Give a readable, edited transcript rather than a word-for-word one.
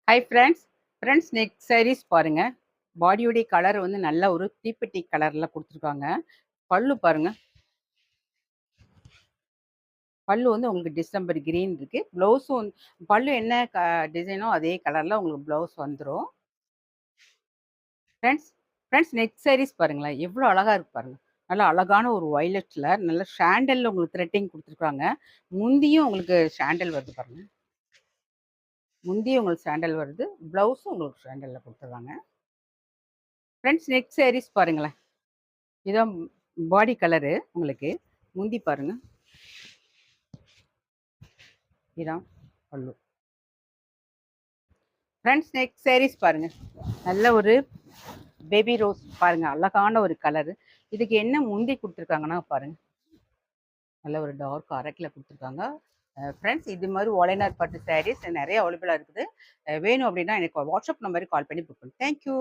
Hi friends. Friends neck sarees பாருங்க. பாடியோடைய colour வந்து நல்ல ஒரு தீப்பெட்டி கலர்ல குடுத்துருக்காங்க. பல்லு பாருங்க. பல்லு வந்து உங்களுக்கு டிசம்பர் கிரீன் இருக்கு. ப்ளவுஸும் பல்லு என்ன டிசைனோ அதே கலர்ல உங்களுக்கு ப்ளவுஸ் வந்துரும். ஃப்ரெண்ட்ஸ் ஃப்ரெண்ட்ஸ் நெக் சாரீஸ் பாருங்களேன். எவ்வளோ அழகா இருக்கு பாருங்க. நல்லா அழகான ஒரு வயலட்ல நல்ல சாண்டல்ல உங்களுக்கு த்ரெட்டிங் குடுத்துருக்காங்க. முந்தியும் உங்களுக்கு சாண்டல் வருது பாருங்க. முந்தியும் உங்களுக்கு சாண்டல் வருது. ப்ளவுஸும் உங்களுக்கு சாண்டல்ல குடுத்துருக்காங்க. ஃப்ரெண்ட்ஸ் நெக் சாரீஸ் பாருங்களேன். இதான் பாடி கலரு உங்களுக்கு. முந்தி பாருங்க. இதான் பல்லு. ஃப்ரெண்ட்ஸ் நெக் சாரீஸ் பாருங்க. நல்ல ஒரு பேபி ரோஸ் பாருங்க. அழகான ஒரு கலரு. இதுக்கு என்ன முந்தி குடுத்துருக்காங்கன்னா பாருங்க. நல்ல ஒரு டார்க் அரக்கில குடுத்துருக்காங்க. ஃப்ரெண்ட்ஸ் இது மாதிரி ஒலைனார் பட்டு சாரீஸ் நிறைய அவைலபிளா இருக்குது. வேணும் அப்படின்னா எனக்கு வாட்ஸ்அப் நம்பருக்கு கால் பண்ணி புக் பண்ணுங்க. தேங்க்யூ.